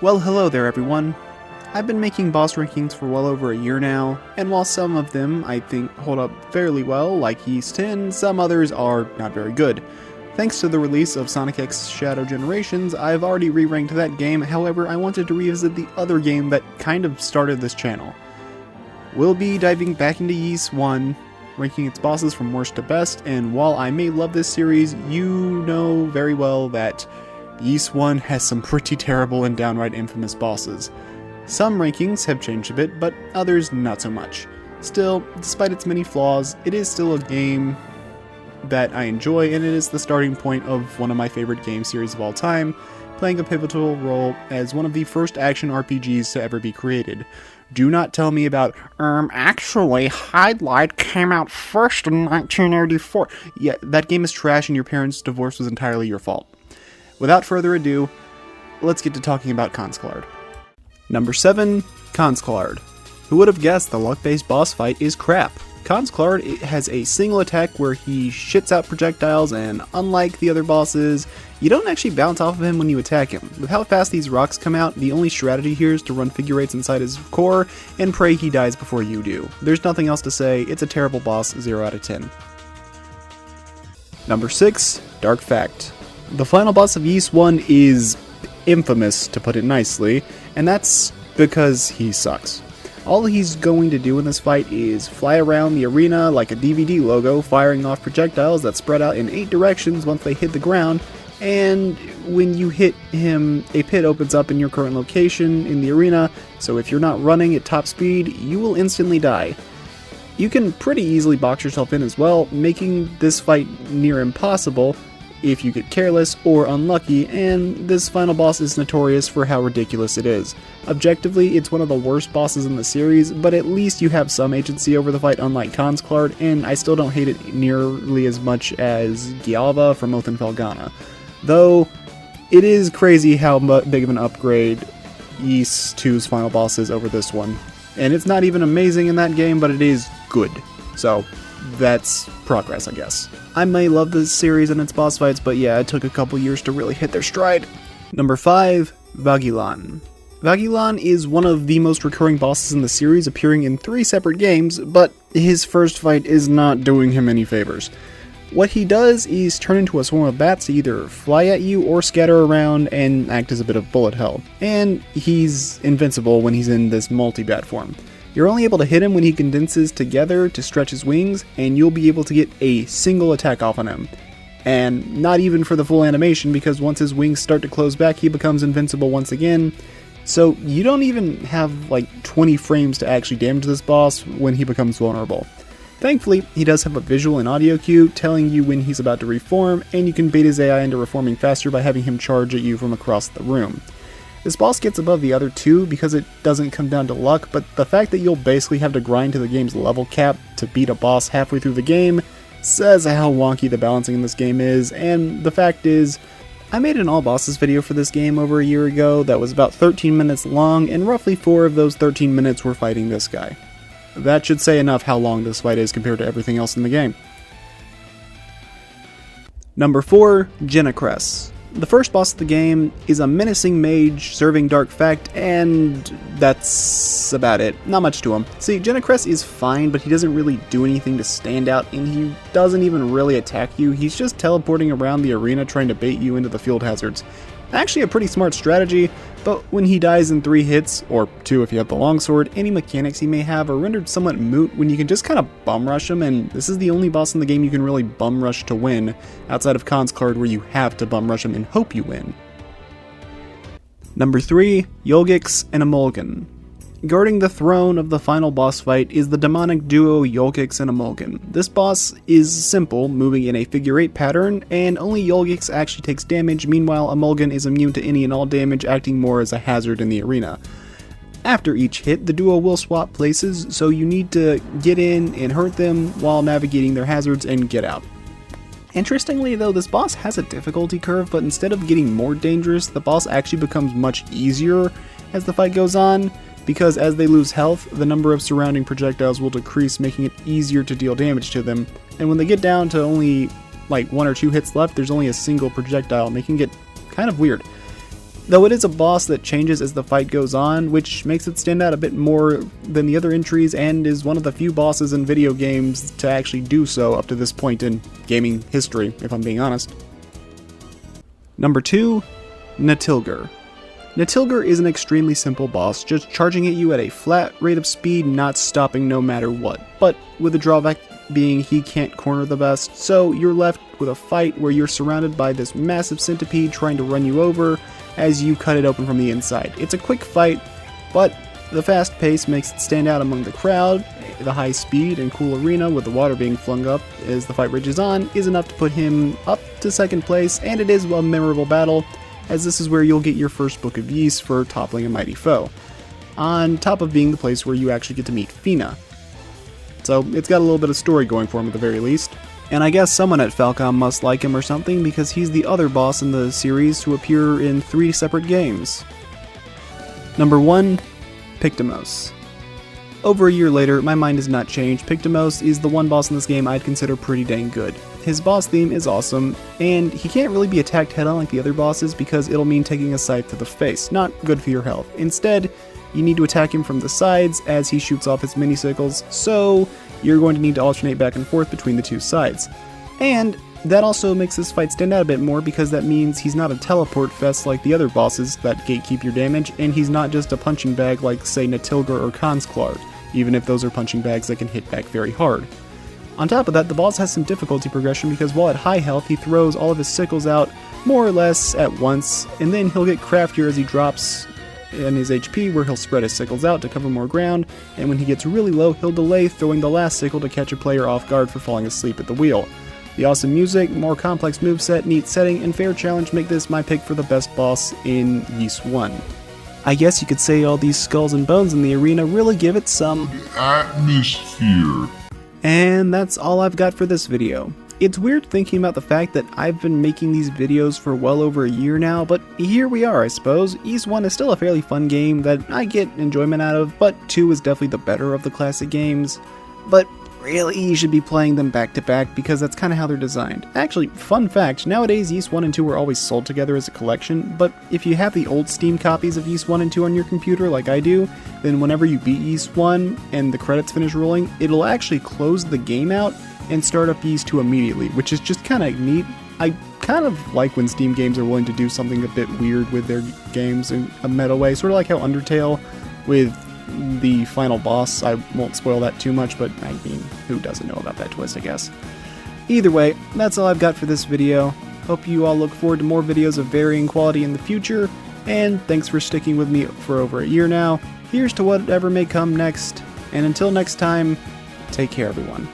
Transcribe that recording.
Well, hello there everyone. I've been making boss rankings for well over a year now, and while some of them I think hold up fairly well, like Ys 10, some others are not very good. Thanks to the release of Sonic X Shadow Generations, I've already re-ranked that game, however I wanted to revisit the other game that kind of started this channel. We'll be diving back into Ys 1, ranking its bosses from worst to best, and while I may love this series, you know very well that Ys 1 has some pretty terrible and downright infamous bosses. Some rankings have changed a bit, but others not so much. Still, despite its many flaws, it is still a game that I enjoy, and it is the starting point of one of my favorite game series of all time, playing a pivotal role as one of the first action RPGs to ever be created. Do not tell me about, actually, Highlight came out first in 1984. Yeah, that game is trash and your parents' divorce was entirely your fault. Without further ado, let's get to talking about Khonsclard. Number 7, Khonsclard. Who would have guessed the luck-based boss fight is crap? Khonsclard has a single attack where he shits out projectiles, and unlike the other bosses, you don't actually bounce off of him when you attack him. With how fast these rocks come out, the only strategy here is to run figure eights inside his core and pray he dies before you do. There's nothing else to say, it's a terrible boss, 0 out of 10. Number 6, Dark Fact. The final boss of Ys 1 is infamous, to put it nicely, and that's because he sucks. All he's going to do in this fight is fly around the arena like a DVD logo, firing off projectiles that spread out in 8 directions once they hit the ground, and when you hit him, a pit opens up in your current location in the arena, so if you're not running at top speed, you will instantly die. You can pretty easily box yourself in as well, making this fight near impossible if you get careless or unlucky, and this final boss is notorious for how ridiculous it is. Objectively, it's one of the worst bosses in the series, but at least you have some agency over the fight unlike Khonsclard, and I still don't hate it nearly as much as Gyalva from Oath and Felghana. Though, it is crazy how big of an upgrade Ys 2's final boss is over this one. And it's not even amazing in that game, but it is good. So, that's progress, I guess. I may love this series and its boss fights, but yeah, it took a couple years to really hit their stride. Number 5, Vagilan. Vagilan is one of the most recurring bosses in the series, appearing in 3 separate games, but his first fight is not doing him any favors. What he does is turn into a swarm of bats to either fly at you or scatter around and act as a bit of bullet hell. And he's invincible when he's in this multi-bat form. You're only able to hit him when he condenses together to stretch his wings, and you'll be able to get a single attack off on him. And not even for the full animation, because once his wings start to close back, he becomes invincible once again. So you don't even have like 20 frames to actually damage this boss when he becomes vulnerable. Thankfully, he does have a visual and audio cue telling you when he's about to reform, and you can bait his AI into reforming faster by having him charge at you from across the room. This boss gets above the other 2 because it doesn't come down to luck, but the fact that you'll basically have to grind to the game's level cap to beat a boss halfway through the game says how wonky the balancing in this game is, and the fact is, I made an all bosses video for this game over a year ago that was about 13 minutes long, and roughly 4 of those 13 minutes were fighting this guy. That should say enough how long this fight is compared to everything else in the game. Number 4, Genocress. The first boss of the game is a menacing mage serving Dark Fact, and that's about it. Not much to him. See, Genocress is fine, but he doesn't really do anything to stand out, and he doesn't even really attack you. He's just teleporting around the arena trying to bait you into the field hazards. Actually a pretty smart strategy, but when he dies in 3 hits, or 2 if you have the longsword, any mechanics he may have are rendered somewhat moot when you can just kind of bum rush him, and this is the only boss in the game you can really bum rush to win, outside of Khonsclard where you have to bum rush him and hope you win. Number 3, Yolgix and Emulgan. Guarding the throne of the final boss fight is the demonic duo Yolgix and Emulgan. This boss is simple, moving in a figure 8 pattern, and only Yolgix actually takes damage, meanwhile Emulgan is immune to any and all damage, acting more as a hazard in the arena. After each hit, the duo will swap places, so you need to get in and hurt them while navigating their hazards and get out. Interestingly though, this boss has a difficulty curve, but instead of getting more dangerous, the boss actually becomes much easier as the fight goes on, because as they lose health, the number of surrounding projectiles will decrease, making it easier to deal damage to them, and when they get down to only like 1 or 2 hits left, there's only a single projectile, making it kind of weird. though it is a boss that changes as the fight goes on, which makes it stand out a bit more than the other entries and is one of the few bosses in video games to actually do so up to this point in gaming history, if I'm being honest. Number 2, Natilgr. Natilgr is an extremely simple boss, just charging at you at a flat rate of speed, not stopping no matter what, but with the drawback being he can't corner the best, so you're left with a fight where you're surrounded by this massive centipede trying to run you over as you cut it open from the inside. It's a quick fight, but the fast pace makes it stand out among the crowd. The high speed and cool arena with the water being flung up as the fight rages on is enough to put him up to second place, and it is a memorable battle, as this is where you'll get your first Book of Ys for toppling a mighty foe, on top of being the place where you actually get to meet Fina. So it's got a little bit of story going for him at the very least. And I guess someone at Falcom must like him or something, because he's the other boss in the series to appear in 3 separate games. Number 1, Pictomos. Over a year later, my mind has not changed. Pictomos is the one boss in this game I'd consider pretty dang good. His boss theme is awesome, and he can't really be attacked head-on like the other bosses because it'll mean taking a scythe to the face, not good for your health. Instead, you need to attack him from the sides as he shoots off his mini-sickles, so you're going to need to alternate back and forth between the 2 sides. And that also makes this fight stand out a bit more because that means he's not a teleport fest like the other bosses that gatekeep your damage, and he's not just a punching bag like, say, Natilgr or Khonsclard, even if those are punching bags that can hit back very hard. On top of that, the boss has some difficulty progression because while at high health, he throws all of his sickles out more or less at once, and then he'll get craftier as he drops in his HP, where he'll spread his sickles out to cover more ground, and when he gets really low, he'll delay throwing the last sickle to catch a player off guard for falling asleep at the wheel. The awesome music, more complex moveset, neat setting, and fair challenge make this my pick for the best boss in Ys 1. I guess you could say all these skulls and bones in the arena really give it some atmosphere. And that's all I've got for this video. It's weird thinking about the fact that I've been making these videos for well over a year now, but here we are, I suppose. Ys 1 is still a fairly fun game that I get enjoyment out of, but 2 is definitely the better of the classic games. But really, you should be playing them back to back because that's kind of how they're designed. Actually, fun fact, nowadays Ys 1 and 2 are always sold together as a collection, but if you have the old Steam copies of Ys 1 and 2 on your computer like I do, then whenever you beat Ys 1 and the credits finish rolling, it'll actually close the game out and start up Ys 2 immediately, which is just kind of neat. I kind of like when Steam games are willing to do something a bit weird with their games in a meta way, sort of like how Undertale with the final boss, I won't spoil that too much, but I mean, who doesn't know about that twist, I guess. Either way, that's all I've got for this video. Hope you all look forward to more videos of varying quality in the future, and thanks for sticking with me for over a year now. Here's to whatever may come next, and until next time, take care everyone.